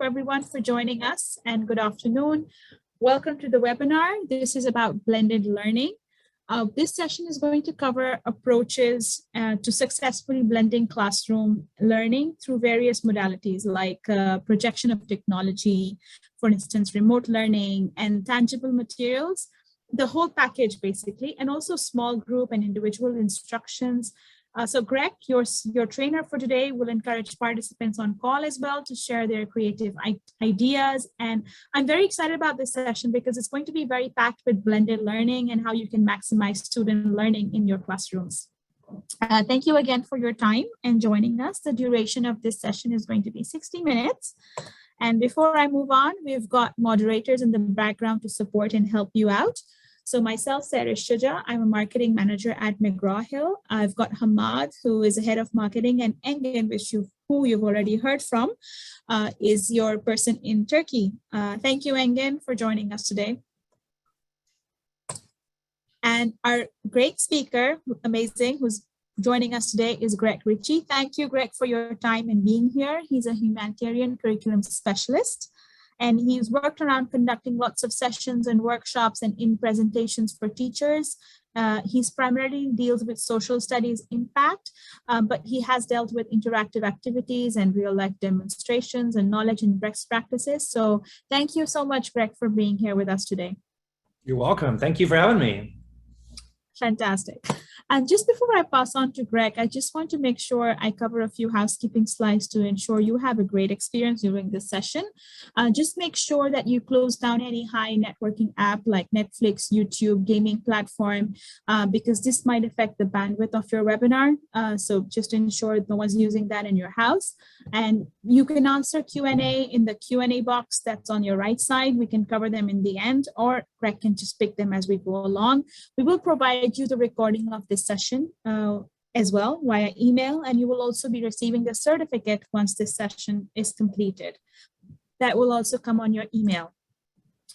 everyone for joining us, and good afternoon. Welcome to the webinar. This is about blended learning. This session is going to cover approaches to successfully blending classroom learning through various modalities like projection of technology, for instance, remote learning and tangible materials, the whole package basically, and also small group and individual instructions. So Greg, your trainer for today, will encourage participants on call as well to share their creative ideas. And I'm very excited about this session because it's going to be very packed with blended learning and how you can maximize student learning in your classrooms. Thank you again for your time and joining us. The duration of this session is going to be 60 minutes. And before I move on, we've got moderators in the background to support and help you out. So myself, Sarah Shuja, I'm a marketing manager at McGraw Hill. I've got Hamad, who is the head of marketing, and Engin, who you've already heard from, is your person in Turkey. Thank you, Engin, for joining us today. And our great speaker, amazing, who's joining us today is Greg Ritchie. Thank you, Greg, for your time and being here. He's a humanitarian curriculum specialist. And he's worked around conducting lots of sessions and workshops and in presentations for teachers. He's primarily deals with social studies impact, but he has dealt with interactive activities and real life demonstrations and knowledge and best practices. So thank you so much, Greg, for being here with us today. You're welcome. Thank you for having me. Fantastic. And just before I pass on to Greg, I just want to make sure I cover a few housekeeping slides to ensure you have a great experience during this session. Just make sure that you close down any high networking app like Netflix, YouTube, gaming platform, because this might affect the bandwidth of your webinar. So just ensure no one's using that in your house. And you can answer Q&A in the Q&A box that's on your right side. We can cover them in the end, or Greg can just pick them as we go along. We will provide you the recording of this session as well via email, and you will also be receiving the certificate once this session is completed. That will also come on your email.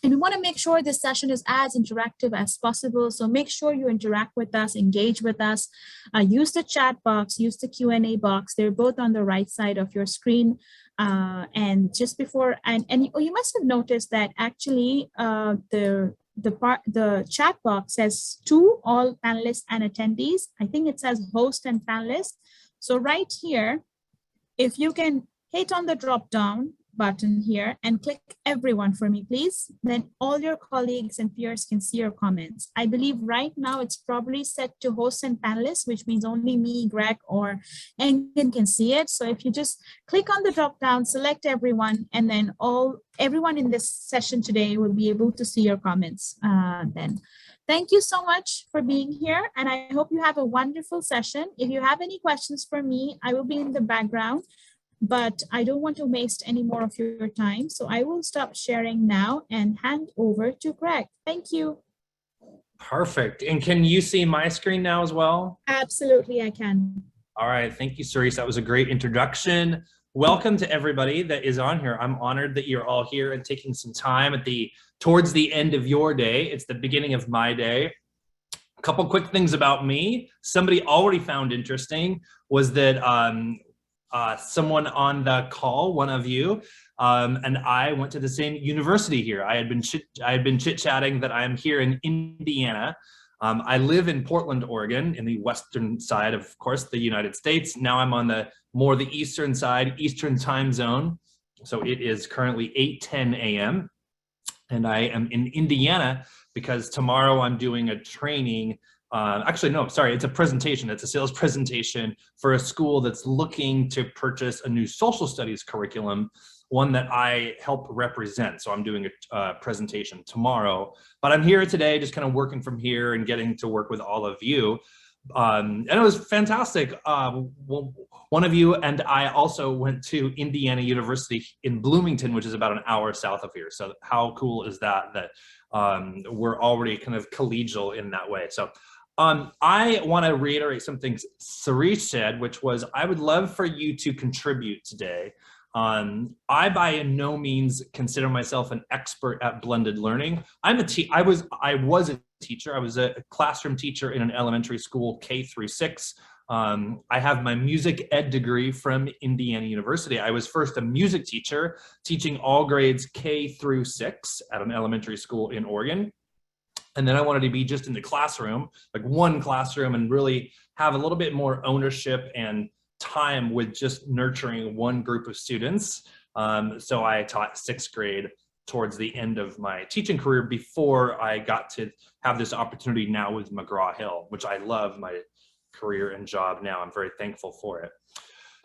And we want to make sure this session is as interactive as possible. So make sure you interact with us, engage with us, use the chat box, use the Q&A box. They're both on the right side of your screen. And just before, and you must have noticed that actually the chat box says to all panelists and attendees. I think it says host and panelists. So right here, if you can hit on the drop down button here and click everyone for me, please, then all your colleagues and peers can see your comments. I believe right now it's probably set to host and panelists, which means only me, Greg, or Engin can see it. So if you just click on the drop down, select everyone, and then everyone in this session today will be able to see your comments then. Thank you so much for being here, and I hope you have a wonderful session. If you have any questions for me, I will be in the background, but I don't want to waste any more of your time. So I will stop sharing now and hand over to Greg. Thank you. Perfect. And can you see my screen now as well? Absolutely, I can. All right. Thank you, Cerise. That was a great introduction. Welcome to everybody that is on here. I'm honored that you're all here and taking some time towards the end of your day. It's the beginning of my day. A couple quick things about me. Somebody already found interesting was that someone on the call, one of you, and I went to the same university here. I had been chit-chatting that I'm here in Indiana. I live in Portland, Oregon, in the western side, of course, the United States. Now I'm on the eastern side, Eastern time zone. So it is currently 8:10 a.m. And I am in Indiana because tomorrow I'm doing a training. Actually, no, sorry, it's a presentation. It's a sales presentation for a school that's looking to purchase a new social studies curriculum, one that I help represent. So I'm doing a presentation tomorrow, but I'm here today just kind of working from here and getting to work with all of you. And it was fantastic. One of you and I also went to Indiana University in Bloomington, which is about an hour south of here. So how cool is that, we're already kind of collegial in that way. So I want to reiterate something Cerise said, which was, I would love for you to contribute today. I by no means consider myself an expert at blended learning. I was a teacher. I was a classroom teacher in an elementary school, K through 6, I have my music ed degree from Indiana University. I was first a music teacher, teaching all grades K through 6 at an elementary school in Oregon. And then I wanted to be just in the classroom, like one classroom, and really have a little bit more ownership and time with just nurturing one group of students. So I taught 6th grade towards the end of my teaching career before I got to have this opportunity now with McGraw Hill, which I love my career and job now. I'm very thankful for it.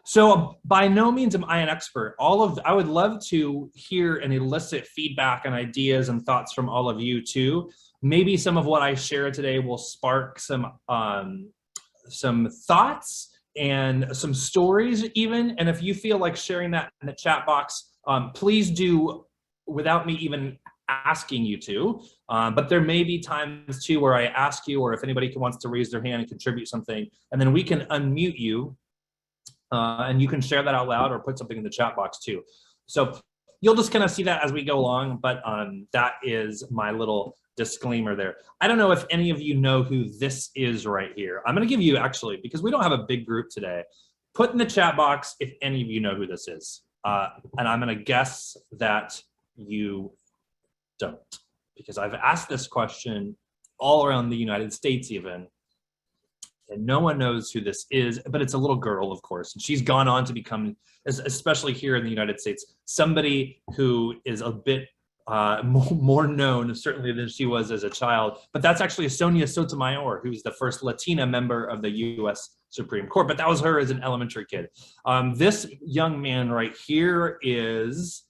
So by no means am I an expert. I would love to hear and elicit feedback and ideas and thoughts from all of you too. Maybe some of what I share today will spark some thoughts and some stories even. And if you feel like sharing that in the chat box, please do without me even asking you to. But there may be times too where I ask you, or if anybody wants to raise their hand and contribute something, and then we can unmute you. And you can share that out loud or put something in the chat box too. So you'll just kind of see that as we go along, but that is my little disclaimer there. I don't know if any of you know who this is right here. I'm going to give you, actually, because we don't have a big group today, put in the chat box if any of you know who this is. And I'm going to guess that you don't, because I've asked this question all around the United States even, and no one knows who this is, but it's a little girl, of course. And she's gone on to become, especially here in the United States, somebody who is a bit more known, certainly, than she was as a child. But that's actually Sonia Sotomayor, who's the first Latina member of the U.S. Supreme Court. But that was her as an elementary kid. This young man right here is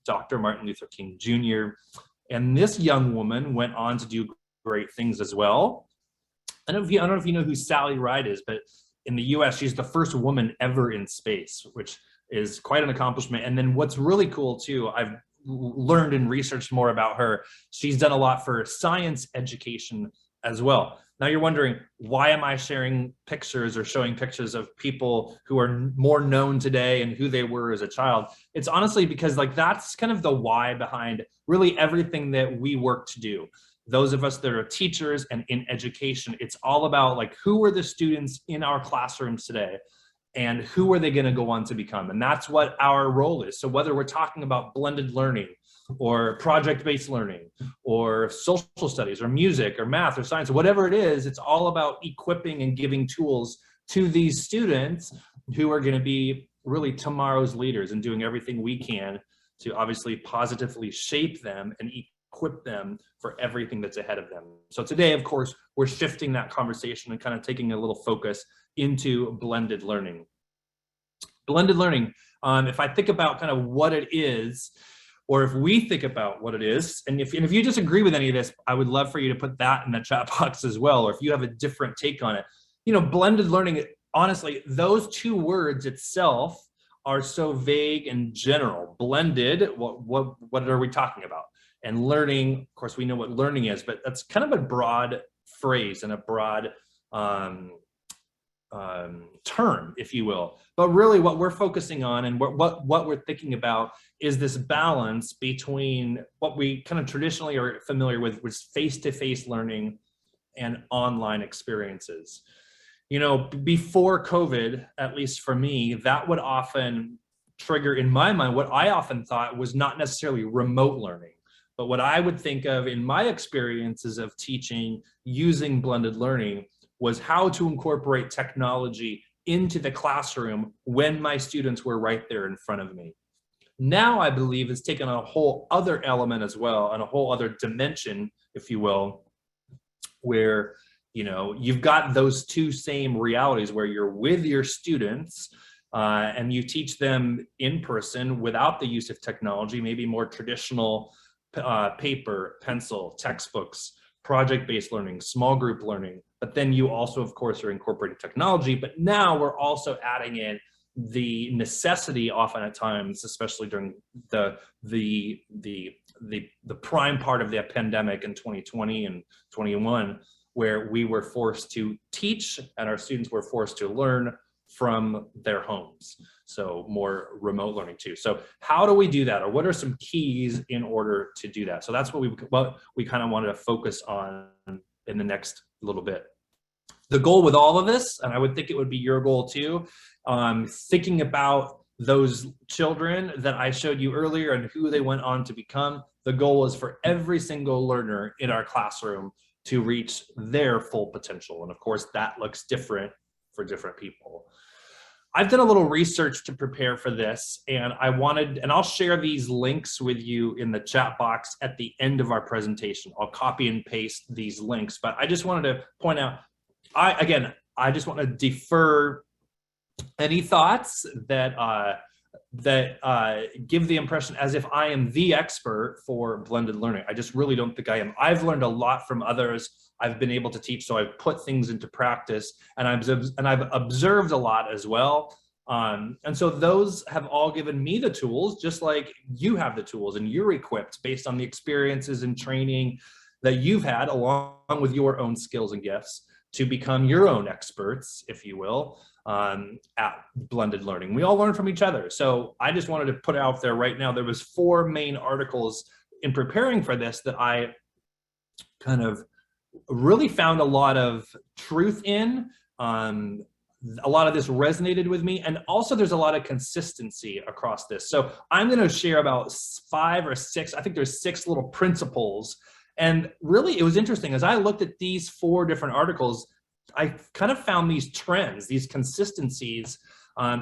Dr. Martin Luther King Jr. And this young woman went on to do great things as well. I don't know if you know who Sally Ride is, but in the US, she's the first woman ever in space, which is quite an accomplishment. And then what's really cool too, I've learned and researched more about her. She's done a lot for science education as well. Now you're wondering, why am I sharing pictures or showing pictures of people who are more known today and who they were as a child? It's honestly because that's kind of the why behind really everything that we work to do. Those of us that are teachers and in education, it's all about who are the students in our classrooms today and who are they going to go on to become? And that's what our role is. So whether we're talking about blended learning or project-based learning or social studies or music or math or science, or whatever it is, it's all about equipping and giving tools to these students who are going to be really tomorrow's leaders and doing everything we can to obviously positively shape them and equip them for everything that's ahead of them. So today, of course, we're shifting that conversation and kind of taking a little focus into blended learning. Blended learning, if I think about kind of what it is, or if we think about what it is, and if you disagree with any of this, I would love for you to put that in the chat box as well, or if you have a different take on it. Blended learning, honestly, those two words itself are so vague and general. Blended, what are we talking about? And learning, of course, we know what learning is, but that's kind of a broad phrase and a broad term, if you will. But really what we're focusing on and what we're thinking about is this balance between what we kind of traditionally are familiar with, which is face-to-face learning and online experiences. Before COVID, at least for me, that would often trigger in my mind what I often thought was not necessarily remote learning. But what I would think of in my experiences of teaching using blended learning was how to incorporate technology into the classroom when my students were right there in front of me. Now, I believe it's taken a whole other element as well, and a whole other dimension, if you will, where you've got those two same realities where you're with your students and you teach them in person without the use of technology, maybe more traditional paper, pencil, textbooks, project-based learning, small group learning. But then you also, of course, are incorporating technology. But now we're also adding in the necessity, often at times, especially during the prime part of the pandemic in 2020 and 21, where we were forced to teach and our students were forced to learn from their homes. So more remote learning too. So how do we do that? Or what are some keys in order to do that? So that's what we kind of wanted to focus on in the next little bit. The goal with all of this, and I would think it would be your goal too, thinking about those children that I showed you earlier and who they went on to become, the goal is for every single learner in our classroom to reach their full potential. And of course, that looks different for different people. I've done a little research to prepare for this, and I'll share these links with you in the chat box at the end of our presentation. I'll copy and paste these links, but I just wanted to point out, I just want to defer any thoughts that give the impression as if I am the expert for blended learning. I just really don't think I am. I've learned a lot from others. I've been able to teach, so I've put things into practice, and I've observed a lot as well. And so those have all given me the tools, just like you have the tools, and you're equipped based on the experiences and training that you've had, along with your own skills and gifts, to become your own experts, if you will, at blended learning. We all learn from each other. So I just wanted to put out there right now, there was 4 main articles in preparing for this that I kind of really found a lot of truth in. A lot of this resonated with me, and also there's a lot of consistency across this. So I'm going to share about 5 or 6, I think there's 6 little principles. And really, it was interesting as I looked at these 4 different articles, I kind of found these trends, these consistencies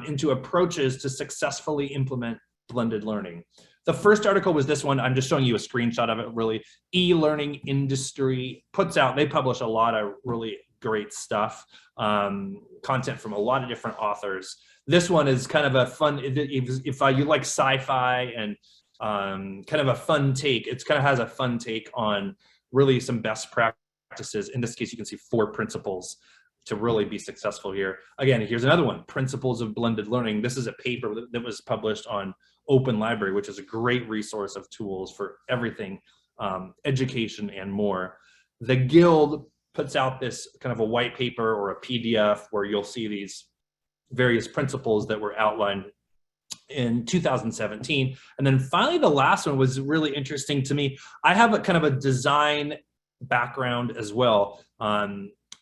into approaches to successfully implement blended learning. The first article was this one. I'm just showing you a screenshot of it, really. E-learning industry they publish a lot of really great stuff, content from a lot of different authors. This one is kind of a fun, if you like sci-fi and kind of a fun take. It kind of has a fun take on really some best practices. In this case, you can see 4 principles to really be successful here. Again, here's another one, Principles of Blended Learning. This is a paper that was published on Open Library, which is a great resource of tools for everything, education and more. The Guild puts out this kind of a white paper or a PDF where you'll see these various principles that were outlined in 2017. And then finally, the last one was really interesting to me. I have a kind of a design background as well.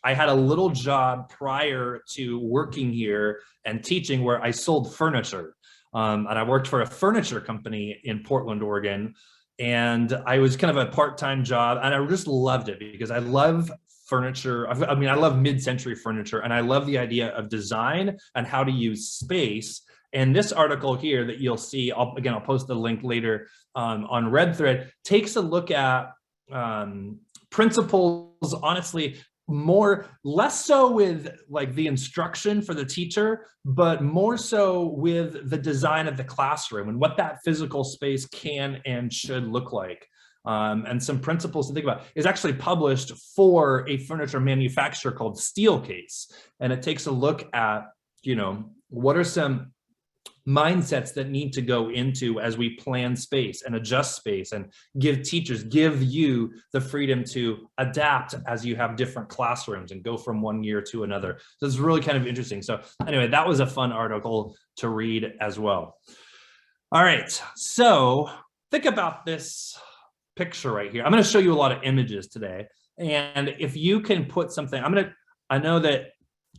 I had a little job prior to working here and teaching where I sold furniture. And I worked for a furniture company in Portland, Oregon. And I was kind of a part-time job, and I just loved it because I love furniture. I mean, I love mid-century furniture, and I love the idea of design and how to use space. And this article here that you'll see, I'll post the link later on RedThread, takes a look at principles, honestly, less so with like the instruction for the teacher, but more so with the design of the classroom and what that physical space can and should look like. And some principles to think about. Is actually published for a furniture manufacturer called Steelcase. And it takes a look at, what are some mindsets that need to go into as we plan space and adjust space and give you the freedom to adapt as you have different classrooms and go from one year to another. So it's really kind of interesting. So anyway, that was a fun article to read as well. All right, so think about this picture right here. I'm going to show you a lot of images today. And if you can put something, I know that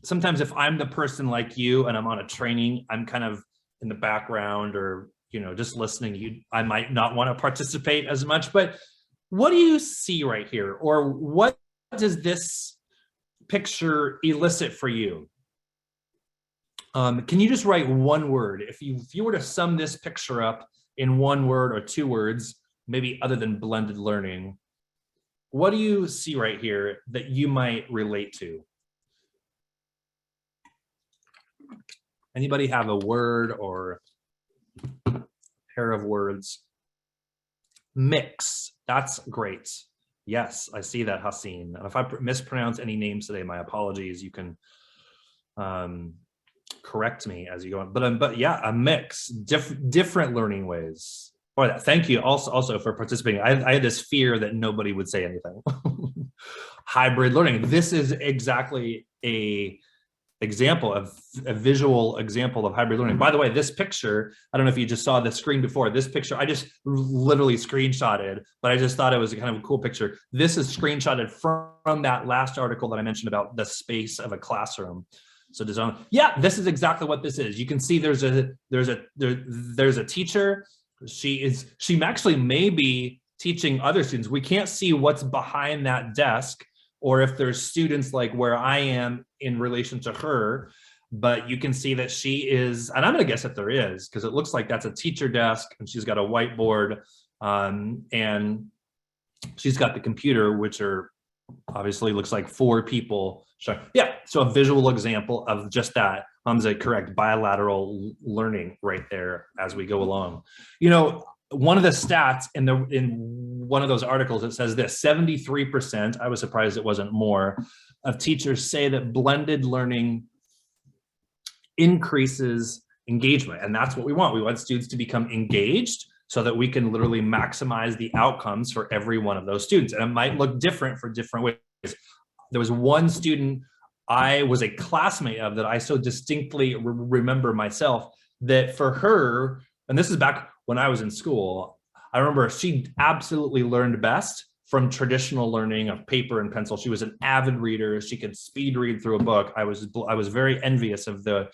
sometimes if I'm the person like you and I'm on a training, I'm kind of in the background or, just listening, I might not want to participate as much, but what do you see right here? Or what does this picture elicit for you? Can you just write one word? If you were to sum this picture up in one word or 2 words, maybe other than blended learning, what do you see right here that you might relate to? Anybody have a word or a pair of words? Mix, that's great. Yes, I see that, Haseen. If I mispronounce any names today, my apologies. You can correct me as you go on. But yeah, a mix, different learning ways. Oh, thank you also for participating. I had this fear that nobody would say anything. Hybrid learning. This is exactly a example of a visual example of hybrid learning. By the way, this picture, I don't know if you just saw the screen before, this picture, I just literally screenshotted, but I just thought it was a kind of a cool picture. This is screenshotted from that last article that I mentioned about the space of a classroom. So design, yeah, this is exactly what this is. You can see there's a teacher. She actually may be teaching other students. We can't see what's behind that desk, or if there's students like where I am in relation to her, but you can see that she is, and I'm gonna guess that there is, because it looks like that's a teacher desk and she's got a whiteboard, and she's got the computer, which are obviously looks like 4 people. Yeah, so a visual example of just that. Hamza, correct, bilateral learning right there as we go along. You know, one of the stats in one of those articles, it says this: 73%, I was surprised it wasn't more, of teachers say that blended learning increases engagement. And that's what we want. We want students to become engaged so that we can literally maximize the outcomes for every one of those students. And it might look different for different ways. There was one student I was a classmate of that I so distinctly remember myself, that for her, and this is back when I was in school, I remember she absolutely learned best from traditional learning of paper and pencil. She was an avid reader. She could speed read through a book. I was very envious of the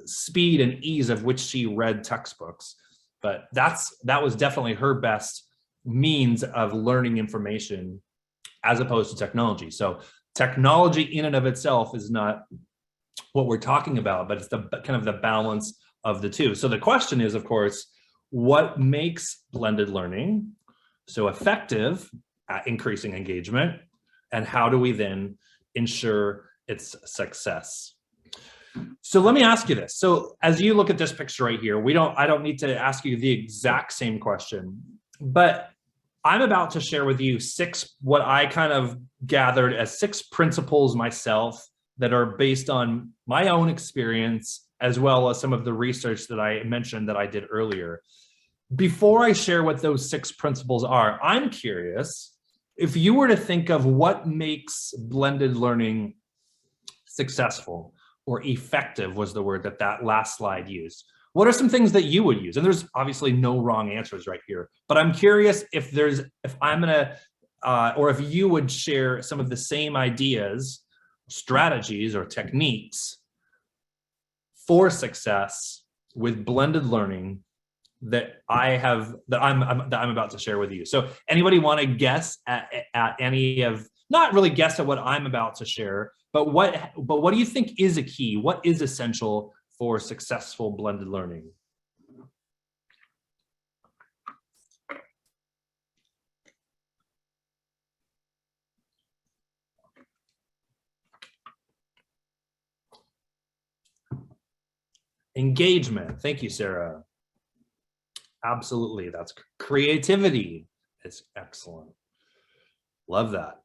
speed and ease of which she read textbooks. But that was definitely her best means of learning information as opposed to technology. So technology in and of itself is not what we're talking about, but it's the kind of the balance of the two. So the question is, of course, what makes blended learning so effective at increasing engagement, and how do we then ensure its success? So let me ask you this. So as you look at this picture right here, I don't need to ask you the exact same question, but I'm about to share with you what I kind of gathered as 6 principles myself that are based on my own experience, as well as some of the research that I mentioned that I did earlier. Before I share what those 6 principles are, I'm curious if you were to think of what makes blended learning successful or effective, was the word that last slide used. What are some things that you would use? And there's obviously no wrong answers right here, but I'm curious if you would share some of the same ideas, strategies, or techniques for success with blended learning that I'm about to share with you. So anybody want to guess at any of, not really guess at what I'm about to share, but what do you think is a key? What is essential for successful blended learning? Engagement. Thank you, Sarah. Absolutely. That's creativity. It's excellent. Love that.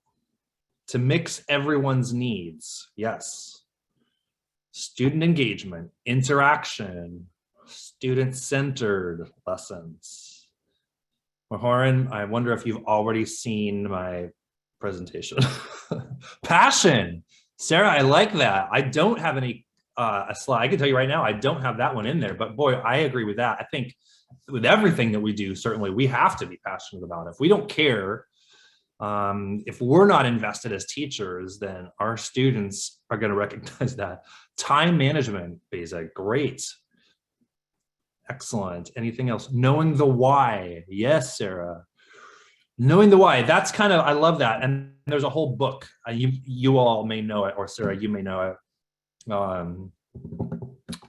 To mix everyone's needs. Yes. Student engagement, interaction, student-centered lessons. Mahoran, I wonder if you've already seen my presentation. Passion. Sarah, I like that. I don't have any a slide. I can tell you right now, I don't have that one in there, but boy, I agree with that. I think with everything that we do, certainly we have to be passionate about it. If we don't care, if we're not invested as teachers, then our students are going to recognize that. Time management is a great. Excellent. Anything else? Knowing the why. Yes, Sarah. Knowing the why. That's kind of, I love that. And there's a whole book. You all may know it, or Sarah, you may know it.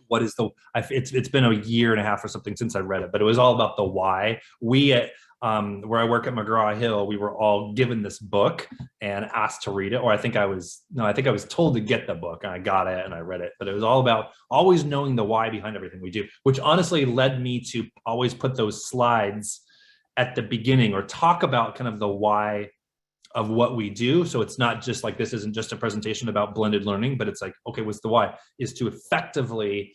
What is it's been a year and a half or something since I read it, but it was all about the why. We at where I work at McGraw Hill, we were all given this book and asked to read it, or I think I was told to get the book, and I got it and I read it. But it was all about always knowing the why behind everything we do, which honestly led me to always put those slides at the beginning, or talk about kind of the why of what we do. So it's not just like, this isn't just a presentation about blended learning, but it's like, okay, what's the why? Is to effectively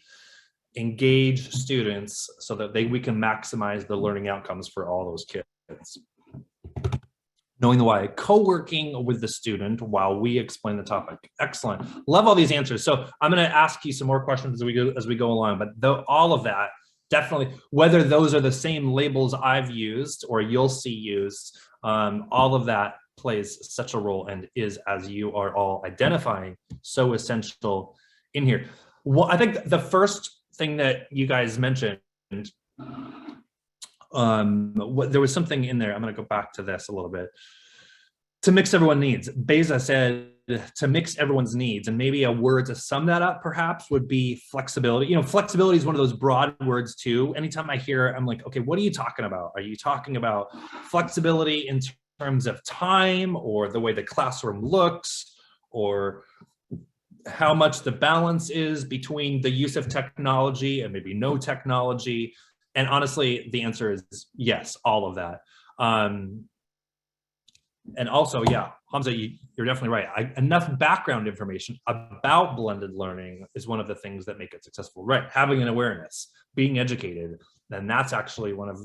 engage students so that we can maximize the learning outcomes for all those kids. knowing the why, co-working with the student while we explain the topic. Excellent. Love all these answers. So I'm going to ask you some more questions as we go along, but all of that, definitely, whether those are the same labels I've used or you'll see used, all of that plays such a role and is, as you are all identifying, so essential in here. Well, I think the first thing that you guys mentioned, there was something in there. I'm going to go back to this a little bit. To mix everyone's needs. Beza said to mix everyone's needs, and maybe a word to sum that up perhaps would be flexibility. You know, flexibility is one of those broad words too. Anytime I hear it, I'm like, okay, what are you talking about? Are you talking about flexibility in terms of time or the way the classroom looks, or how much the balance is between the use of technology and maybe no technology? And honestly, the answer is yes, all of that. And also, yeah, Hamza, you're definitely right. Enough background information about blended learning is one of the things that make it successful, right? Having an awareness, being educated, and that's actually one of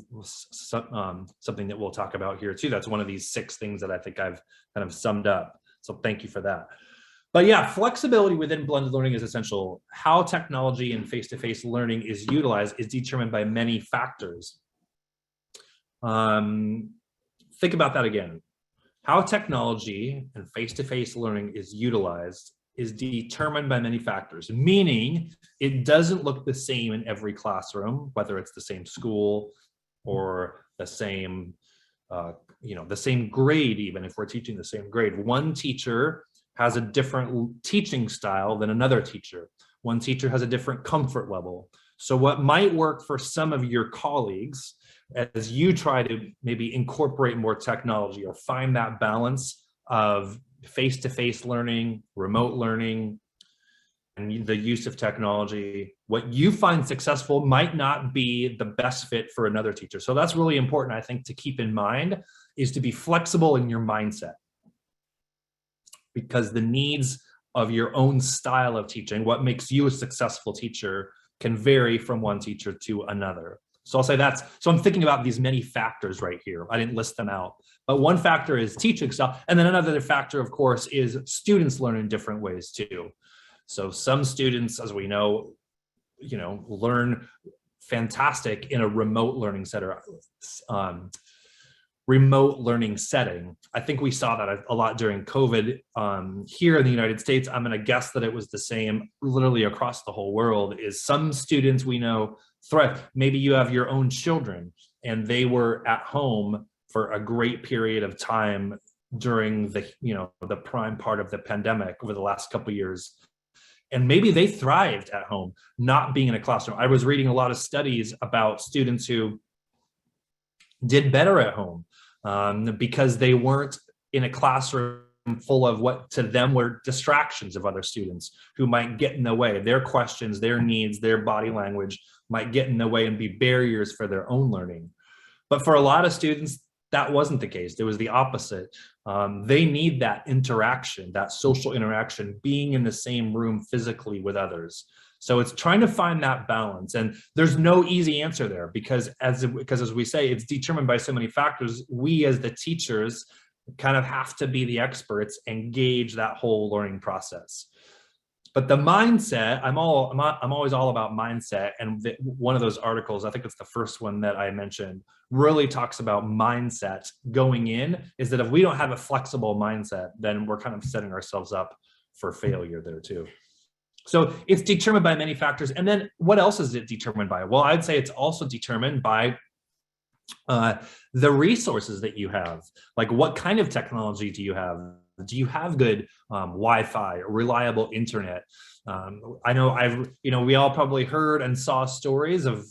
something that we'll talk about here too. That's one of these 6 things that I think I've kind of summed up. So thank you for that. But yeah, flexibility within blended learning is essential. How technology and face-to-face learning is utilized is determined by many factors. Think about that again. How technology and face-to-face learning is utilized is determined by many factors, meaning it doesn't look the same in every classroom, whether it's the same school or the same, the same grade, even if we're teaching the same grade. One teacher has a different teaching style than another teacher. One teacher has a different comfort level. So what might work for some of your colleagues as you try to maybe incorporate more technology or find that balance of face-to-face learning, remote learning, and the use of technology, what you find successful might not be the best fit for another teacher. So that's really important, I think, to keep in mind, is to be flexible in your mindset, because the needs of your own style of teaching, what makes you a successful teacher, can vary from one teacher to another. So I'll say so I'm thinking about these many factors right here. I didn't list them out, but one factor is teaching style. And then another factor, of course, is students learn in different ways too. So some students, as we know, learn fantastic in a remote learning setting. I think we saw that a lot during COVID here in the United States. I'm going to guess that it was the same literally across the whole world. Is some students we know thrive. Maybe you have your own children and they were at home for a great period of time during the prime part of the pandemic over the last couple of years. And maybe they thrived at home, not being in a classroom. I was reading a lot of studies about students who did better at home because they weren't in a classroom full of what to them were distractions of other students who might get in the way. Their questions, their needs, their body language might get in the way and be barriers for their own learning. But for a lot of students, that wasn't the case. It was the opposite. They need that interaction, that social interaction, being in the same room physically with others. So it's trying to find that balance, and there's no easy answer there because as we say, it's determined by so many factors. We as the teachers kind of have to be the experts and gauge that whole learning process. But the mindset, I'm always all about mindset. And one of those articles, I think it's the first one that I mentioned, really talks about mindset going in, is that if we don't have a flexible mindset, then we're kind of setting ourselves up for failure there too. So it's determined by many factors. And then what else is it determined by? Well, I'd say it's also determined by the resources that you have. Like, what kind of technology do you have? Do you have good Wi-Fi, reliable internet? I know we all probably heard and saw stories of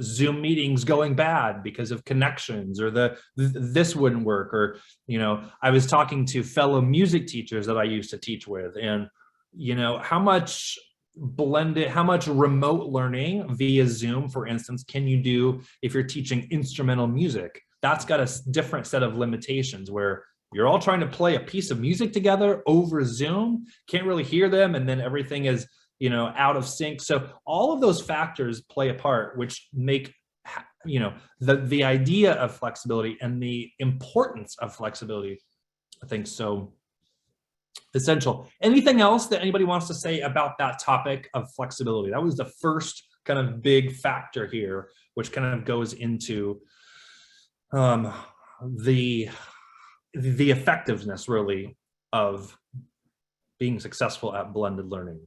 Zoom meetings going bad because of connections, or this wouldn't work, or I was talking to fellow music teachers that I used to teach with, and how much remote learning via Zoom, for instance, can you do if you're teaching instrumental music? That's got a different set of limitations where you're all trying to play a piece of music together over Zoom, can't really hear them, and then everything is out of sync. So all of those factors play a part, which make the idea of flexibility and the importance of flexibility, I think so essential. Anything else that anybody wants to say about that topic of flexibility? That was the first kind of big factor here, which kind of goes into the effectiveness really of being successful at blended learning.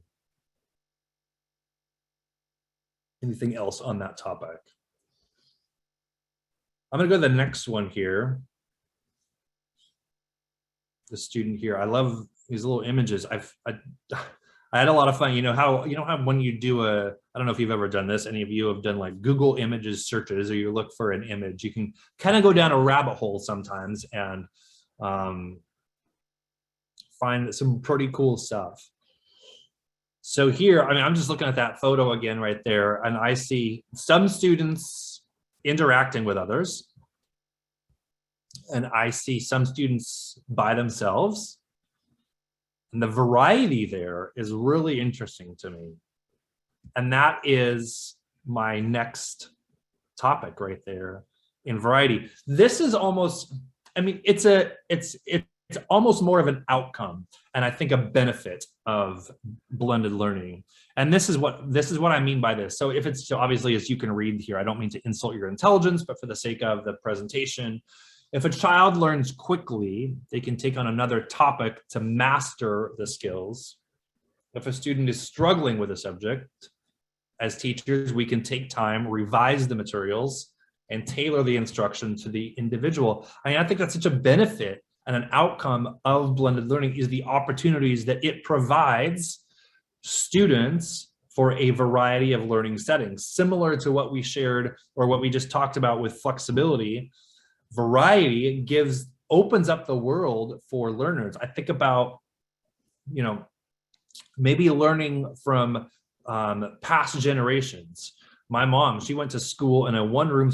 Anything else on that topic? I'm going to go to the next one here. The student here, I love these little images. I had a lot of fun. You know how when you do I don't know if you've ever done this. Any of you have done like Google images searches, or you look for an image. You can kind of go down a rabbit hole sometimes and find some pretty cool stuff. So here, I mean, I'm just looking at that photo again right there, and I see some students interacting with others, and I see some students by themselves. And the variety there is really interesting to me. And that is my next topic right there in variety. This is almost, I mean, it's almost more of an outcome, and I think a benefit of blended learning. And this is what I mean by this. So if it's, so obviously, as you can read here, I don't mean to insult your intelligence, but for the sake of the presentation, if a child learns quickly, they can take on another topic to master the skills. If a student is struggling with a subject, as teachers, we can take time, revise the materials, and tailor the instruction to the individual. I mean, I think that's such a benefit and an outcome of blended learning is the opportunities that it provides students for a variety of learning settings. Similar to what we shared or what we just talked about with flexibility, variety opens up the world for learners. I think about, maybe learning from past generations. My mom, she went to school in a one-room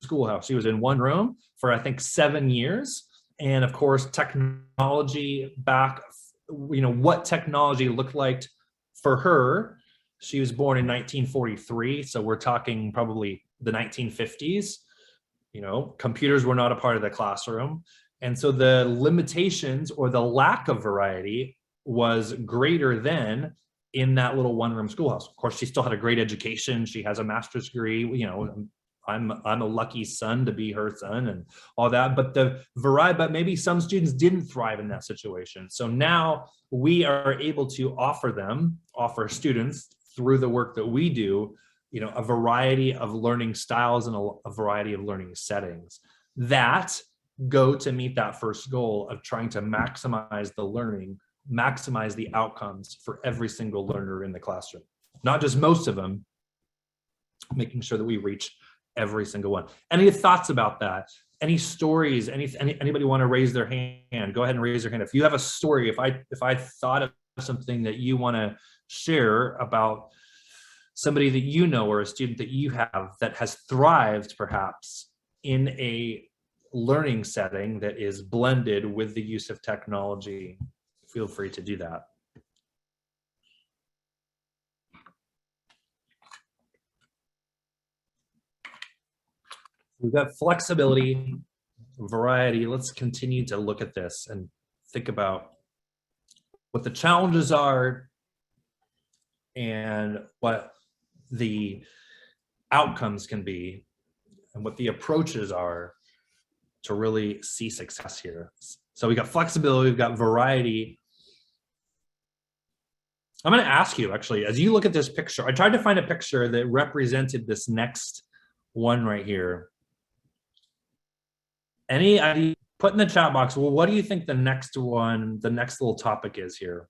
schoolhouse. She was in one room for, I think, 7 years. And of course, technology back, what technology looked like for her. She was born in 1943. So we're talking probably the 1950s. Computers were not a part of the classroom. And so the limitations or the lack of variety was greater than in that little one-room schoolhouse. Of course, she still had a great education. She has a master's degree. I'm a lucky son to be her son and all that, but the variety, but maybe some students didn't thrive in that situation. So now we are able to offer students through the work that we do, a variety of learning styles and a variety of learning settings that go to meet that first goal of trying to maximize the learning, maximize the outcomes for every single learner in the classroom, not just most of them, making sure that we reach every single one. Any thoughts about that? Any stories? Anybody want to raise their hand? Go ahead and raise your hand. If you have a story, if I thought of something that you want to share about somebody that you know or a student that you have that has thrived perhaps in a learning setting that is blended with the use of technology, feel free to do that. We've got flexibility, variety. Let's continue to look at this and think about what the challenges are and what the outcomes can be and what the approaches are to really see success here. So we got flexibility, we've got variety. I'm going to ask you, actually, as you look at this picture, I tried to find a picture that represented this next one right here. Any idea? Put in the chat box, well, what do you think the next one, the next little topic is here?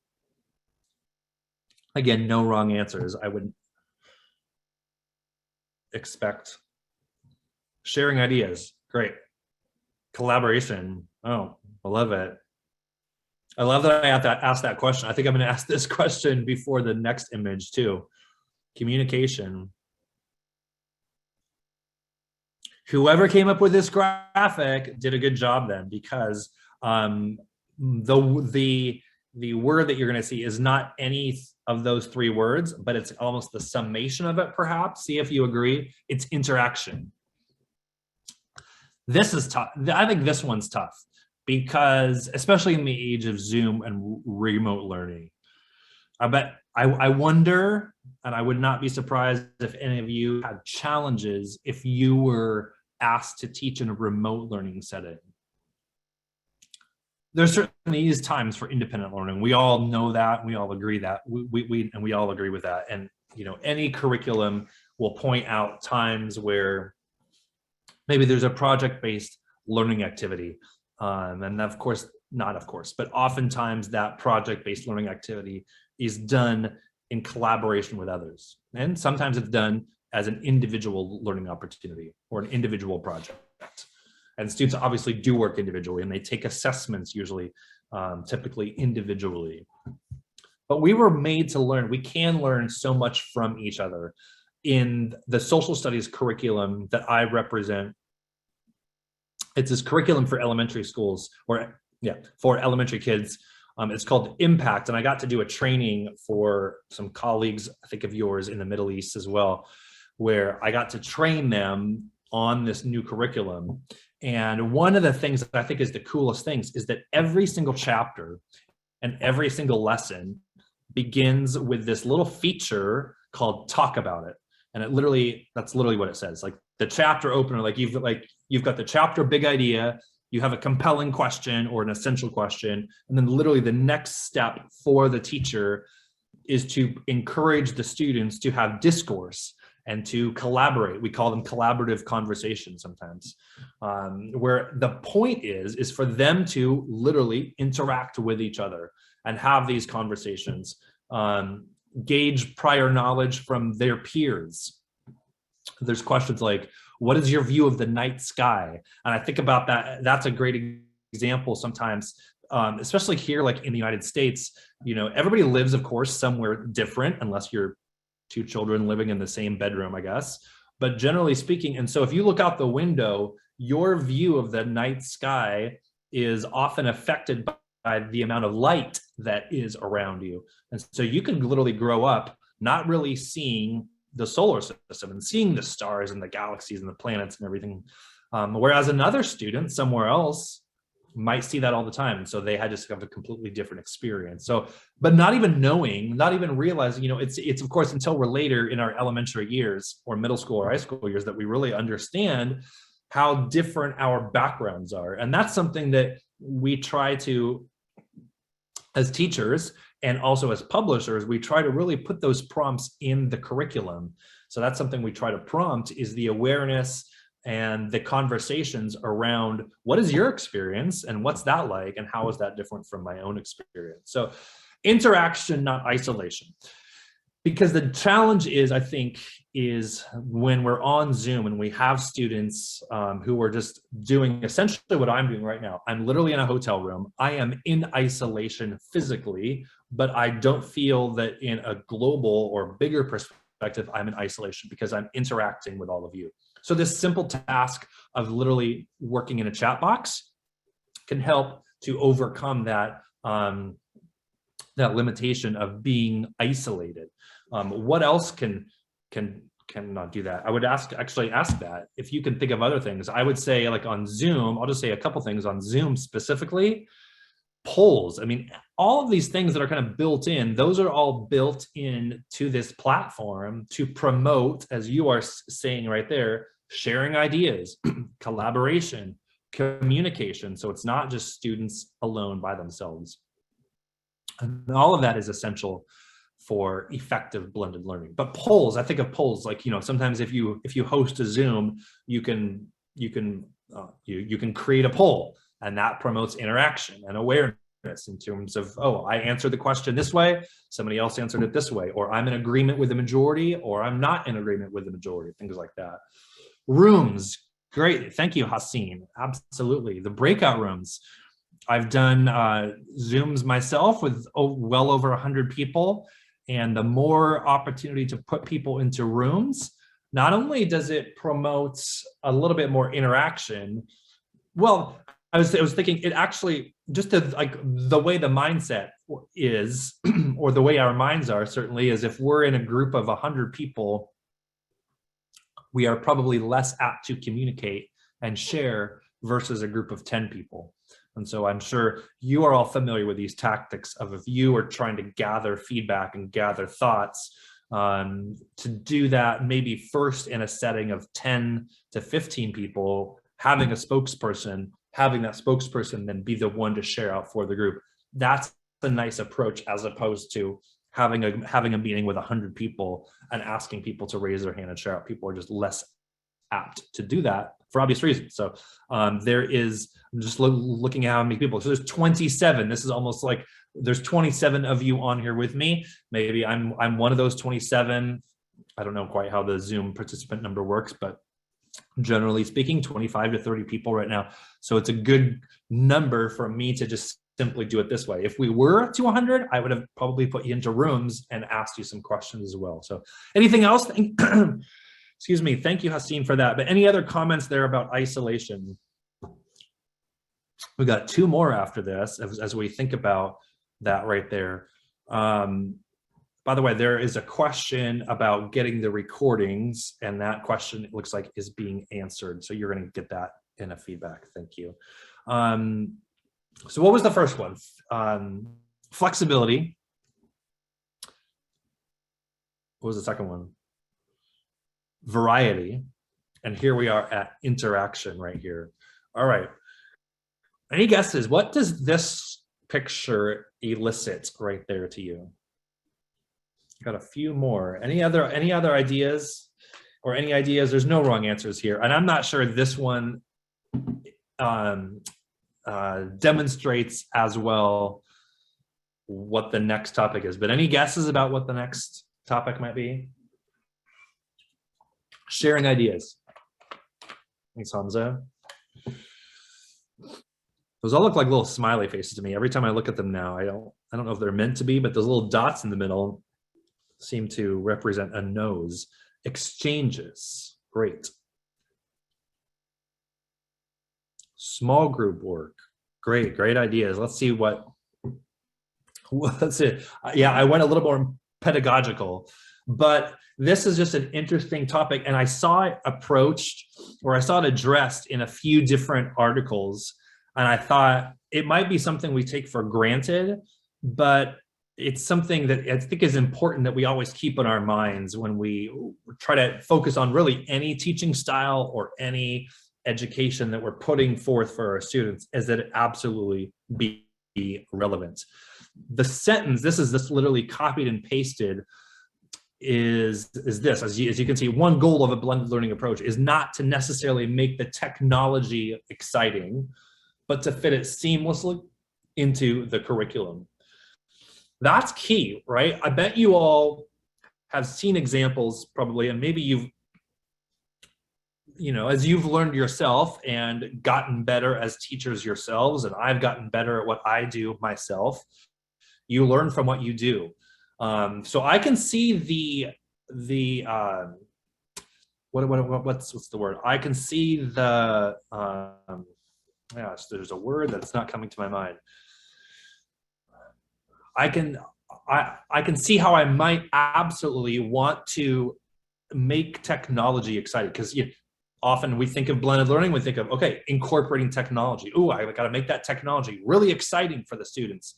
Again, no wrong answers. I would expect. Sharing ideas, great. Collaboration, oh, I love it. I love that I have to ask that question. I think I'm going to ask this question before the next image too. Communication. Whoever came up with this graphic did a good job then, because the word that you're going to see is not any of those three words, but it's almost the summation of it, perhaps. See if you agree. It's interaction. This is tough. I think this one's tough because, especially in the age of Zoom and remote learning, I wonder, and I would not be surprised if any of you had challenges if you were asked to teach in a remote learning setting. There certainly is times for independent learning. We all know that. We all agree that. We all agree with that. And any curriculum will point out times where maybe there's a project-based learning activity, and but oftentimes that project-based learning activity is done in collaboration with others, and sometimes it's done as an individual learning opportunity or an individual project. And students obviously do work individually, and they take assessments usually, typically individually. But we were made to learn. We can learn so much from each other. In the social studies curriculum that I represent, it's this curriculum for elementary schools, for elementary kids. It's called Impact, and I got to do a training for some colleagues, I think of yours, in the Middle East as well, where I got to train them on this new curriculum. And one of the things that I think is the coolest things is that every single chapter and every single lesson begins with this little feature called Talk About It. And that's literally what it says. Like the chapter opener, you've got the chapter big idea, you have a compelling question or an essential question, and then literally the next step for the teacher is to encourage the students to have discourse and to collaborate. We call them collaborative conversations sometimes, where the point is for them to literally interact with each other and have these conversations, gauge prior knowledge from their peers. There's questions like, what is your view of the night sky? And I think about that. That's a great example sometimes, especially here, like in the United States, everybody lives, of course, somewhere different, unless you're two children living in the same bedroom, I guess. But generally speaking, and so if you look out the window, your view of the night sky is often affected by the amount of light that is around you. And so you can literally grow up not really seeing the solar system and seeing the stars and the galaxies and the planets and everything. Whereas another student somewhere else might see that all the time. And so they had to have a completely different experience. So, but not even realizing, it's of course, until we're later in our elementary years or middle school or high school years that we really understand how different our backgrounds are. And that's something that we try to, as teachers and also as publishers, we try to really put those prompts in the curriculum. So that's something we try to prompt, is the awareness and the conversations around what is your experience and what's that like and how is that different from my own experience. So interaction, not isolation. Because the challenge is, I think, is when we're on Zoom and we have students who are just doing essentially what I'm doing right now. I'm literally in a hotel room. I am in isolation physically, but I don't feel that in a global or bigger perspective, I'm in isolation because I'm interacting with all of you. So this simple task of literally working in a chat box can help to overcome that, that limitation of being isolated. What else can not do that? I would actually ask that if you can think of other things. I would say, like on Zoom, I'll just say a couple things on Zoom specifically. Polls. I mean, all of these things that are kind of built in, those are all built in to this platform to promote, as you are saying right there, sharing ideas, collaboration, communication. So it's not just students alone by themselves. And all of that is essential for effective blended learning. But polls, I think of polls like, sometimes if you host a Zoom, you can create a poll, and that promotes interaction and awareness in terms of, oh, I answered the question this way, somebody else answered it this way, or I'm in agreement with the majority, or I'm not in agreement with the majority, things like that. Rooms, great, thank you, Haseen, absolutely. The breakout rooms, I've done Zooms myself with well over 100 people, and the more opportunity to put people into rooms, not only does it promote a little bit more interaction, well, I was thinking it actually, just like the way the mindset is, or the way our minds are, certainly, is if we're in a group of 100 people, we are probably less apt to communicate and share versus a group of 10 people. And so I'm sure you are all familiar with these tactics of if you are trying to gather feedback and gather thoughts, to do that maybe first in a setting of 10 to 15 people, having a spokesperson, having that spokesperson then be the one to share out for the group. That's a nice approach, as opposed to having a meeting with 100 people and asking people to raise their hand and share out. People are just less apt to do that for obvious reasons. So I'm just looking at how many people. So there's 27. This is almost like there's 27 of you on here with me. Maybe I'm one of those 27. I don't know quite how the Zoom participant number works, but generally speaking, 25 to 30 people right now. So it's a good number for me to just simply do it this way. If we were to 100, I would have probably put you into rooms and asked you some questions as well. So anything else? Excuse me. Thank you, Haseen, for that. But any other comments there about isolation? We got 2 more after this as we think about that right there. By the way, there is a question about getting the recordings, and that question, it looks like, is being answered. So you're going to get that in a feedback. Thank you. So what was the first one? Flexibility. What was the second one? Variety. And here we are at interaction right here. All right. Any guesses? What does this picture elicit right there to you? Got a few more. Any other ideas or any ideas? There's no wrong answers here. And I'm not sure this one demonstrates as well what the next topic is, but any guesses about what the next topic might be? Sharing ideas. Thanks, Hamza. Those all look like little smiley faces to me. Every time I look at them now, I don't know if they're meant to be, but those little dots in the middle seem to represent a nose. Exchanges. Great. Small group work. Great ideas. Let's see what's it. Yeah, I went a little more pedagogical, but this is just an interesting topic, and I saw it approached, or I saw it addressed in a few different articles, and I thought it might be something we take for granted, but it's something that I think is important that we always keep in our minds when we try to focus on really any teaching style or any education that we're putting forth for our students, is that it absolutely be relevant. The sentence, this literally copied and pasted, is this, as you can see, one goal of a blended learning approach is not to necessarily make the technology exciting, but to fit it seamlessly into the curriculum. That's key, right? I bet you all have seen examples probably, and maybe as you've learned yourself and gotten better as teachers yourselves, and I've gotten better at what I do myself, you learn from what you do. So I can see what's the word? I can see the, gosh, there's a word that's not coming to my mind. I can see how I might absolutely want to make technology exciting, because often we think of blended learning, we think of, okay, incorporating technology. Ooh, I got to make that technology really exciting for the students.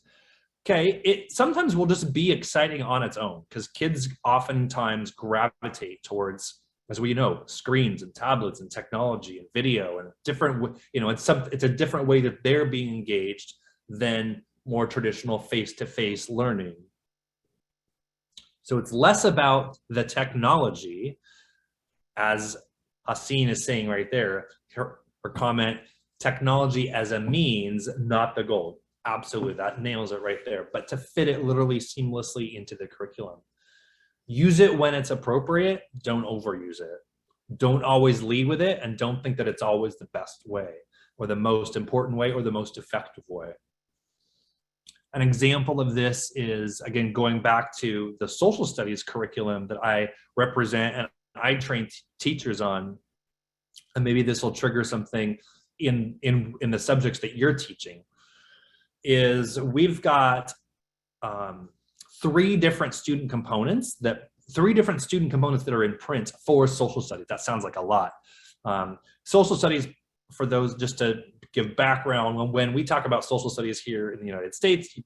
Okay, it sometimes will just be exciting on its own, because kids oftentimes gravitate towards, as we know, screens and tablets and technology and video and different, it's a different way that they're being engaged than more traditional face-to-face learning. So it's less about the technology, as Haseen is saying right there, her comment, technology as a means, not the goal. Absolutely, that nails it right there. But to fit it literally seamlessly into the curriculum. Use it when it's appropriate, don't overuse it. Don't always lead with it, and don't think that it's always the best way, or the most important way, or the most effective way. An example of this is, again, going back to the social studies curriculum that I represent and I train teachers on, and maybe this will trigger something in the subjects that you're teaching, is we've got 3 different student components that are in print for social studies. That sounds like a lot. Social studies for those, just to give background, when we talk about social studies here in the United States,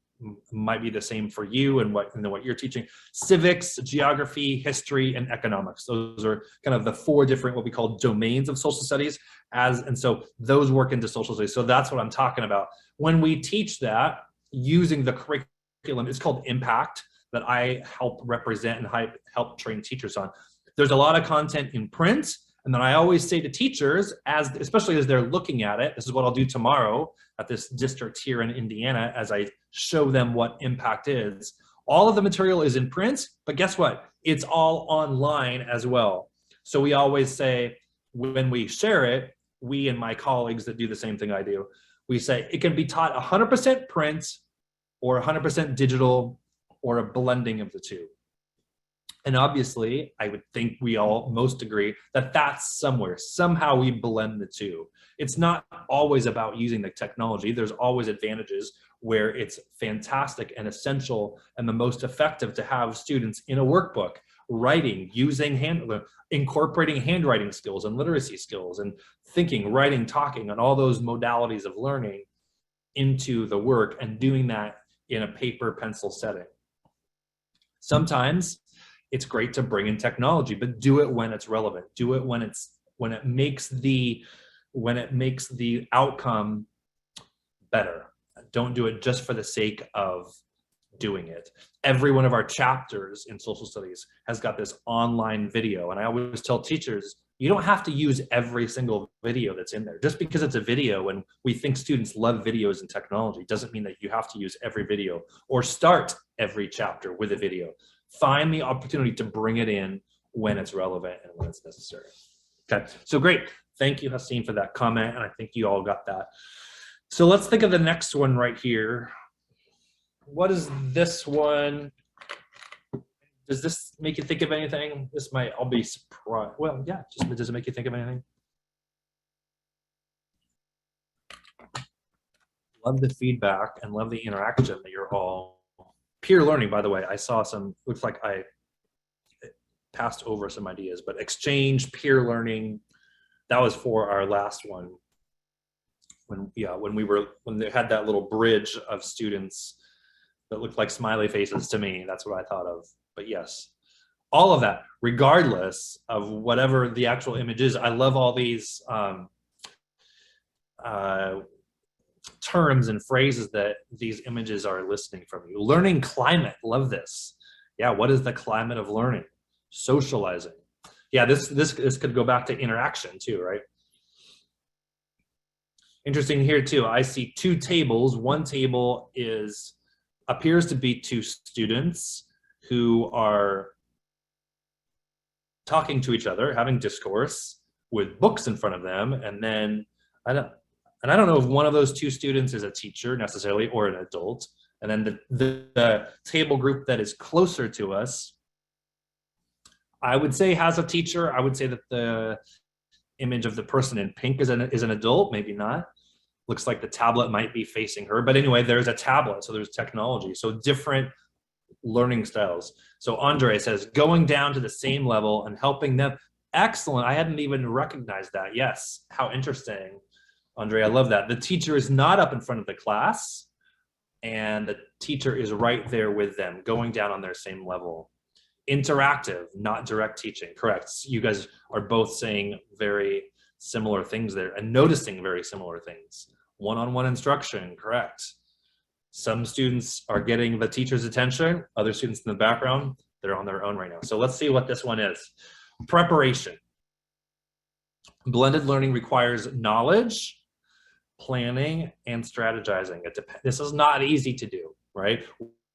might be the same for you and what you're teaching: civics, geography, history, and economics. Those are kind of the 4 different what we call domains of social studies, and so those work into social studies. So that's what I'm talking about when we teach that using the curriculum. It's called Impact, that I help represent and help train teachers on. There's a lot of content in print, and then I always say to teachers, especially as they're looking at it, this is what I'll do tomorrow at this district here in Indiana, as I show them what Impact is. All of the material is in print, but guess what? It's all online as well. So we always say, when we share it, we and my colleagues that do the same thing I do, we say it can be taught 100% print or 100% digital, or a blending of the two. And obviously, I would think we all most agree that that's somehow we blend the two. It's not always about using the technology. There's always advantages where it's fantastic and essential and the most effective to have students in a workbook, writing, incorporating handwriting skills and literacy skills and thinking, writing, talking, and all those modalities of learning into the work, and doing that in a paper pencil setting. Sometimes it's great to bring in technology, but do it when it's relevant. Do it when it makes the outcome better. Don't do it just for the sake of doing it. Every one of our chapters in social studies has got this online video, and I always tell teachers, you don't have to use every single video that's in there. Just because it's a video and we think students love videos and technology doesn't mean that you have to use every video or start every chapter with a video. Find the opportunity to bring it in when it's relevant and when it's necessary. Okay, so great. Thank you, Haseen, for that comment, and I think you all got that. So let's think of the next one right here. What is this one? Does this make you think of anything? I'll be surprised. Well, yeah, does it make you think of anything? Love the feedback and love the interaction that you're all. Peer learning, by the way, I saw some, looks like I passed over some ideas, but exchange, peer learning, that was for our last one. When they had that little bridge of students that looked like smiley faces to me, that's what I thought of. But yes, all of that, regardless of whatever the actual image is. I love all these terms and phrases that these images are eliciting from you. Learning climate, love this. Yeah, what is the climate of learning? Socializing. Yeah, this could go back to interaction too, right? Interesting here too, I see 2 tables. One table appears to be 2 students who are talking to each other, having discourse with books in front of them, and then I don't know if one of those 2 students is a teacher necessarily or an adult, and then the table group that is closer to us, I would say has a teacher. I would say that the image of the person in pink is an adult, maybe not. Looks like the tablet might be facing her, but anyway, there's a tablet, so there's technology, so different learning styles. So Andre says, going down to the same level and helping them. Excellent. I hadn't even recognized that. Yes. How interesting. Andre, I love that. The teacher is not up in front of the class and the teacher is right there with them, going down on their same level. Interactive, not direct teaching. Correct. You guys are both saying very similar things there and noticing very similar things. One-on-one instruction. Correct. Some students are getting the teacher's attention. Other students in the background, they're on their own right now. So let's see what this one is. Preparation. Blended learning requires knowledge, planning, and strategizing. This is not easy to do, right?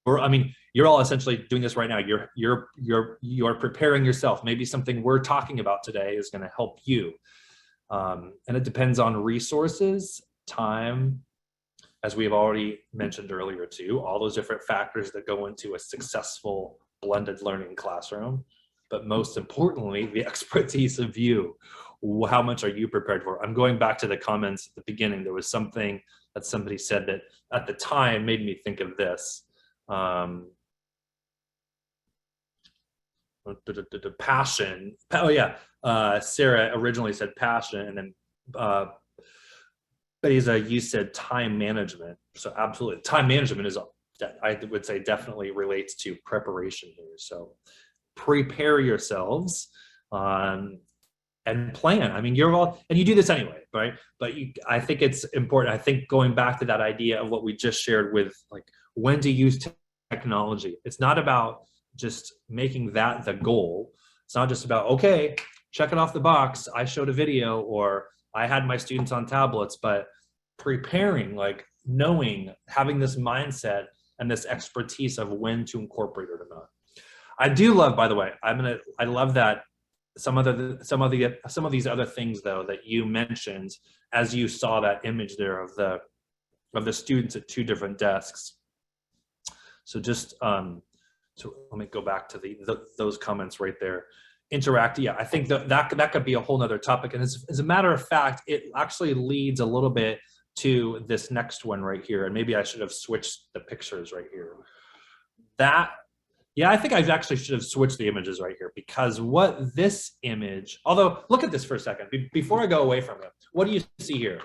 You're all essentially doing this right now. You're preparing yourself. Maybe something we're talking about today is going to help you. And it depends on resources, time, as we've already mentioned earlier too, all those different factors that go into a successful blended learning classroom. But most importantly, the expertise of you. How much are you prepared for? I'm going back to the comments at the beginning. There was something that somebody said that at the time made me think of this. Passion. Oh yeah, Sarah originally said passion, and then But you said time management. So absolutely, time management is, I would say, definitely relates to preparation here. So prepare yourselves and plan. I mean, and you do this anyway, right? But I think it's important. I think going back to that idea of what we just shared with, like, when to use technology. It's not about just making that the goal. It's not just about, okay, check it off the box, I showed a video, or I had my students on tablets, but preparing, like knowing, having this mindset and this expertise of when to incorporate it or not. I do love, by the way, I love that some of these other things though that you mentioned as you saw that image there of the students at two different desks. So just so let me go back to those comments right there. Interact, yeah, I think that could be a whole nother topic. And as a matter of fact, it actually leads a little bit to this next one right here. And maybe I should have switched the pictures right here. Yeah, I think I actually should have switched the images right here, because what this image, although look at this for a second, before I go away from it, what do you see here?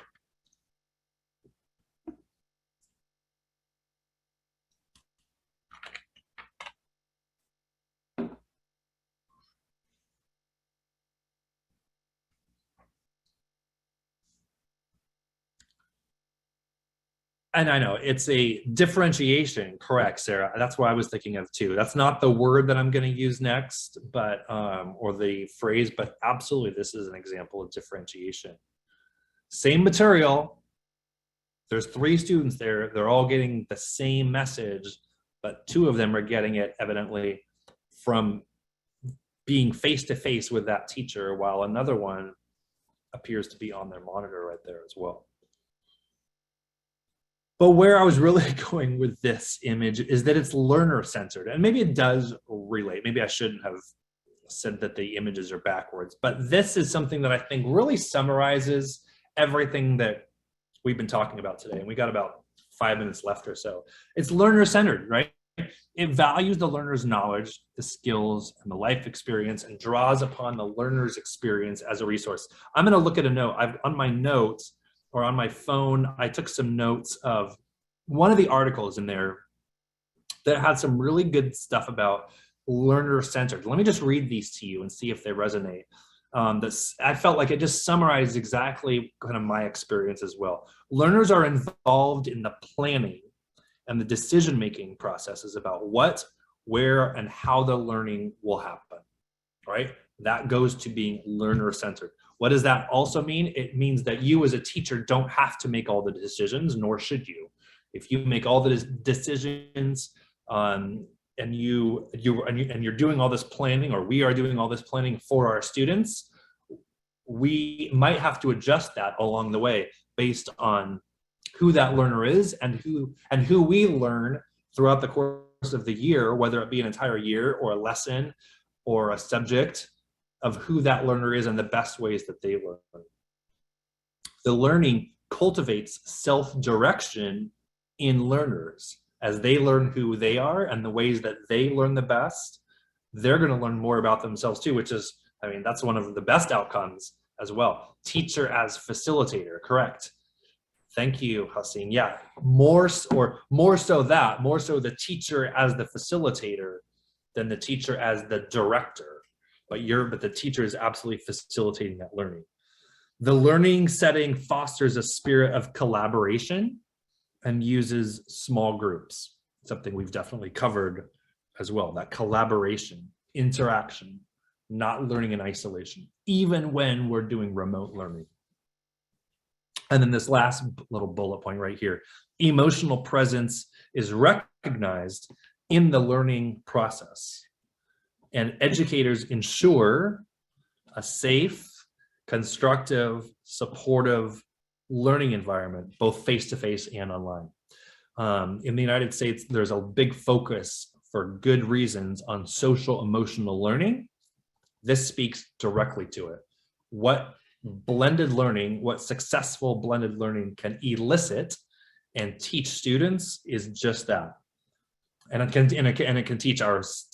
And I know it's a differentiation, correct, Sarah? That's what I was thinking of too. That's not the word that I'm going to use next, but or the phrase, but absolutely, this is an example of differentiation. Same material. There's 3 students there. They're all getting the same message, but 2 of them are getting it evidently from being face-to-face with that teacher, while another one appears to be on their monitor right there as well. But where I was really going with this image is that it's learner-centered, and maybe it does relate. Maybe I shouldn't have said that the images are backwards, but this is something that I think really summarizes everything that we've been talking about today. And we got about 5 minutes left or so. It's learner-centered, right? It values the learner's knowledge, the skills, and the life experience, and draws upon the learner's experience as a resource. I'm going to look at a note. On my notes, or on my phone, I took some notes of one of the articles in there that had some really good stuff about learner-centered. Let me just read these to you and see if they resonate. I felt like it just summarized exactly kind of my experience as well. Learners are involved in the planning and the decision-making processes about what, where, and how the learning will happen, right? That goes to being learner-centered. What does that also mean? It means that you as a teacher don't have to make all the decisions, nor should you. If you make all the decisions and you're doing all this planning, or we are doing all this planning for our students, we might have to adjust that along the way based on who that learner is and who we learn throughout the course of the year, whether it be an entire year or a lesson or a subject, of who that learner is and the best ways that they learn. The learning cultivates self-direction in learners. As they learn who they are and the ways that they learn the best, they're going to learn more about themselves too, which is, I mean, that's one of the best outcomes as well. Teacher as facilitator, correct. Thank you, Haseen. Yeah, more so the teacher as the facilitator than the teacher as the director. But the teacher is absolutely facilitating that learning. The learning setting fosters a spirit of collaboration and uses small groups, something we've definitely covered as well, that collaboration, interaction, not learning in isolation, even when we're doing remote learning. And then this last little bullet point right here, emotional presence is recognized in the learning process. And educators ensure a safe, constructive, supportive learning environment, both face-to-face and online. In the United States, there's a big focus for good reasons on social emotional learning. This speaks directly to it. What successful blended learning can elicit and teach students is just that. And it can teach us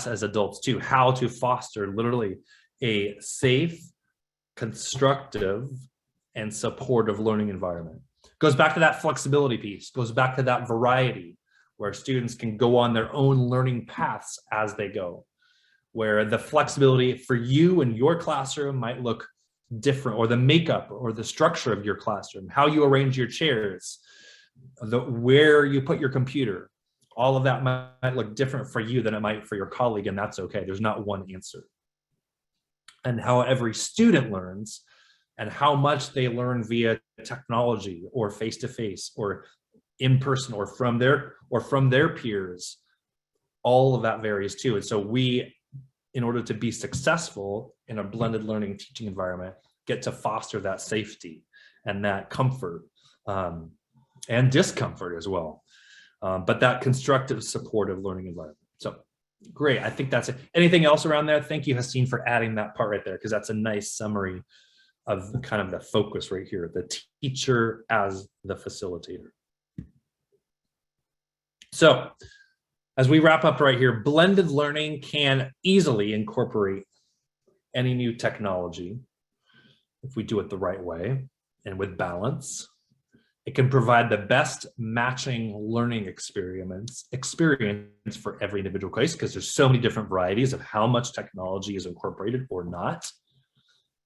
as adults too, how to foster literally a safe, constructive, and supportive learning environment. Goes back to that flexibility piece, goes back to that variety where students can go on their own learning paths as they go, where the flexibility for you and your classroom might look different, or the makeup or the structure of your classroom, how you arrange your chairs, where you put your computer, all of that might look different for you than it might for your colleague, and that's okay. There's not one answer. And how every student learns and how much they learn via technology or face-to-face or in person or from their peers, all of that varies too. And so we, in order to be successful in a blended learning teaching environment, get to foster that safety and that comfort and discomfort as well. But that constructive, supportive learning environment. So great, I think that's it. Anything else around there? Thank you, Haseen, for adding that part right there, because that's a nice summary of kind of the focus right here, the teacher as the facilitator. So as we wrap up right here, blended learning can easily incorporate any new technology if we do it the right way and with balance. It can provide the best matching learning experience for every individual case, because there's so many different varieties of how much technology is incorporated or not,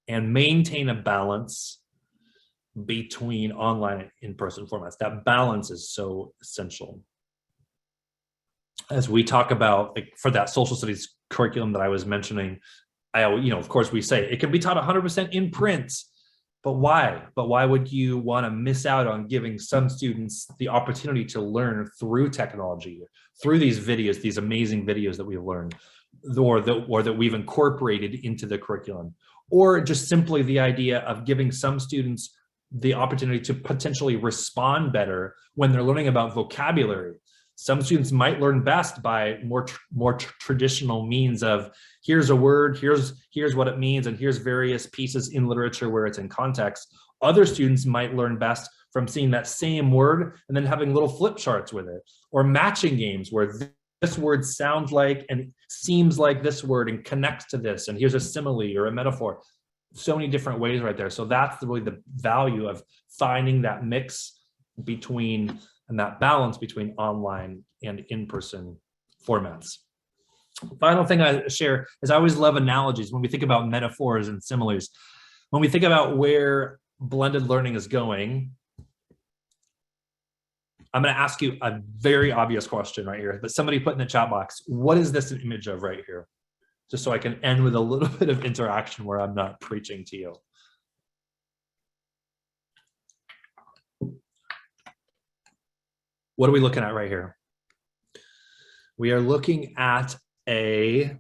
and maintain a balance between online and in-person formats. That balance is so essential. As we talk about, like, for that social studies curriculum that I was mentioning, of course we say it can be taught 100% in print, but why? But why would you want to miss out on giving some students the opportunity to learn through technology, through these videos, these amazing videos that we've learned, or that we've incorporated into the curriculum, or just simply the idea of giving some students the opportunity to potentially respond better when they're learning about vocabulary. Some students might learn best by more traditional means of, here's a word, here's what it means, and here's various pieces in literature where it's in context. Other students might learn best from seeing that same word and then having little flip charts with it, or matching games where this word sounds like and seems like this word and connects to this, and here's a simile or a metaphor. So many different ways right there. So that's really the value of finding that mix between and that balance between online and in-person formats. Final thing I share is I always love analogies when we think about metaphors and similes. When we think about where blended learning is going, I'm going to ask you a very obvious question right here, but somebody put in the chat box, what is this an image of right here? Just so I can end with a little bit of interaction where I'm not preaching to you. What are we looking at right here? We are looking at an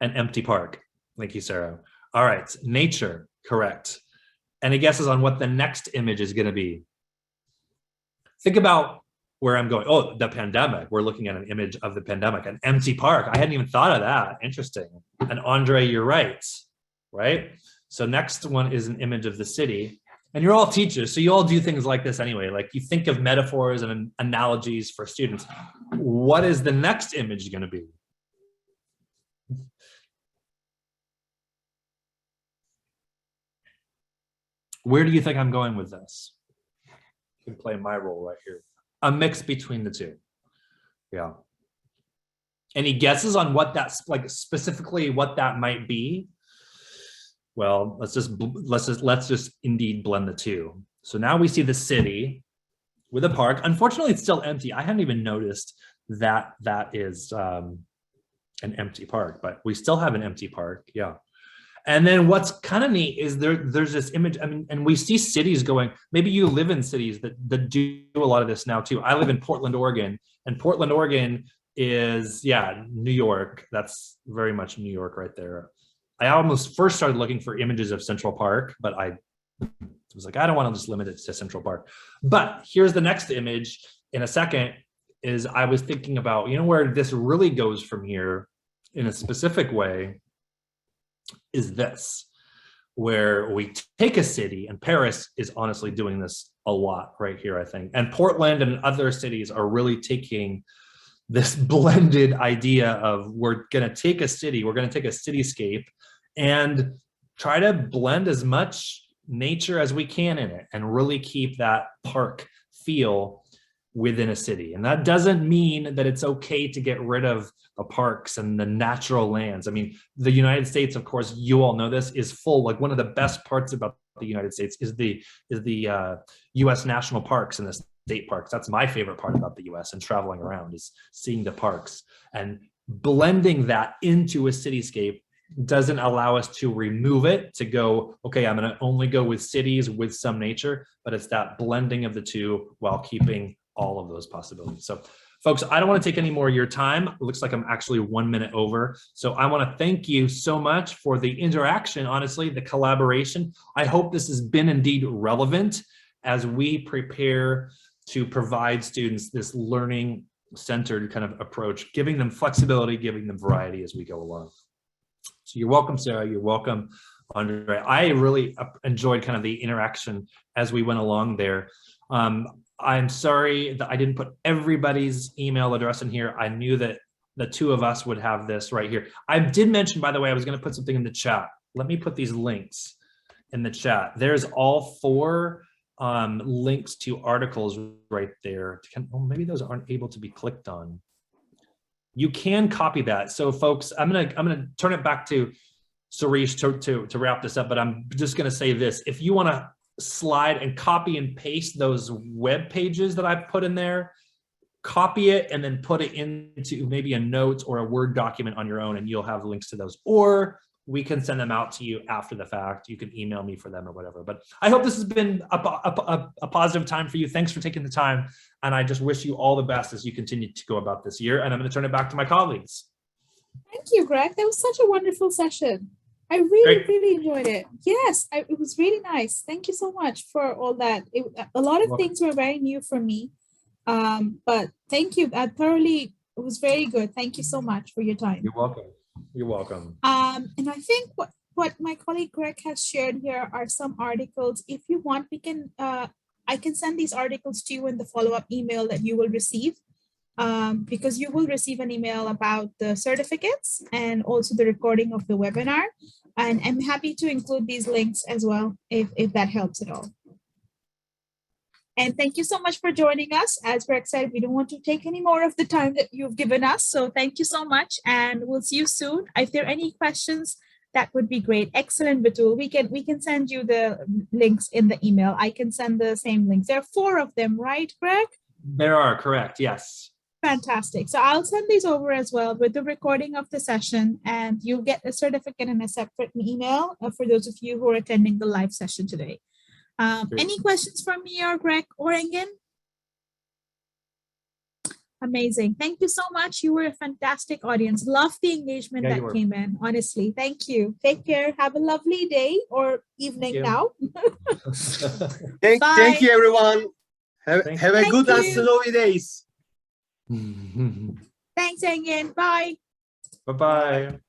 empty park. Thank you, Sarah. All right, nature, correct. Any guesses on what the next image is going to be? Think about where I'm going. Oh, the pandemic. We're looking at an image of the pandemic, an empty park. I hadn't even thought of that. Interesting. And Andre, you're right? So next one is an image of the city. And you're all teachers, so you all do things like this anyway. Like, you think of metaphors and analogies for students. What is the next image going to be? Where do you think I'm going with this? I can play my role right here. A mix between the two. Yeah. Any guesses on what that's like, specifically what that might be? Well, let's just indeed blend the two. So now we see the city with a park. Unfortunately, it's still empty. I hadn't even noticed that that is an empty park, but we still have an empty park. Yeah. And then what's kind of neat is there's this image. I mean, and we see cities going, maybe you live in cities that do a lot of this now too. I live in Portland, Oregon, and Portland, Oregon is, yeah, New York. That's very much New York right there. I almost first started looking for images of Central Park, but I was like, I don't want to just limit it to Central Park. But here's the next image in a second, is I was thinking about, where this really goes from here in a specific way is this, where we take a city, and Paris is honestly doing this a lot right here, I think. And Portland and other cities are really taking this blended idea of, we're going to take a city, we're going to take a cityscape, and try to blend as much nature as we can in it and really keep that park feel within a city. And that doesn't mean that it's okay to get rid of the parks and the natural lands. I mean, the United States, of course, you all know this, is full. Like, one of the best parts about the United States is the U.S. national parks and the state parks. That's my favorite part about the U.S. and traveling around, is seeing the parks. And blending that into a cityscape doesn't allow us to remove it, to go, okay, I'm going to only go with cities with some nature, but it's that blending of the two while keeping all of those possibilities. So folks, I don't want to take any more of your time. It looks like I'm actually 1 minute over. So I want to thank you so much for the interaction, honestly, the collaboration. I hope this has been indeed relevant as we prepare to provide students this learning-centered kind of approach, giving them flexibility, giving them variety as we go along. So you're welcome, Sarah. You're welcome, Andre. I really enjoyed kind of the interaction as we went along there. I'm sorry that I didn't put everybody's email address in here. I knew that the two of us would have this right here. I did mention, by the way, I was going to put something in the chat. Let me put these links in the chat. There's all 4 links to articles right there. Oh, maybe those aren't able to be clicked on. You can copy that. So folks, I'm gonna turn it back to Suresh to wrap this up, but I'm just gonna say this. If you want to slide and copy and paste those web pages that I've put in there, copy it and then put it into maybe a note or a Word document on your own, and you'll have links to those. Or we can send them out to you after the fact. You can email me for them or whatever. But I hope this has been a positive time for you. Thanks for taking the time. And I just wish you all the best as you continue to go about this year. And I'm going to turn it back to my colleagues. Thank you, Greg. That was such a wonderful session. I really enjoyed it. Yes, it was really nice. Thank you so much for all that. A lot of things were very new for me. But thank you. It was very good. Thank you so much for your time. You're welcome. You're welcome. And I think what my colleague Greg has shared here are some articles. If you want, I can send these articles to you in the follow-up email that you will receive, because you will receive an email about the certificates and also the recording of the webinar. And I'm happy to include these links as well, if that helps at all. And thank you so much for joining us. As Greg said, we don't want to take any more of the time that you've given us. So thank you so much, and we'll see you soon. If there are any questions, that would be great. Excellent, Batul. We can send you the links in the email. I can send the same links. There are 4 of them, right, Greg? There are, correct, yes. Fantastic. So I'll send these over as well with the recording of the session, and you'll get a certificate in a separate email for those of you who are attending the live session today. Any questions from me or Greg or Engin? Amazing. Thank you so much. You were a fantastic audience. Love the engagement that came in. Honestly, thank you. Take care. Have a lovely day or evening now. Thank you, everyone. Have a good and snowy days. Thanks, Engin. Bye. Bye-bye.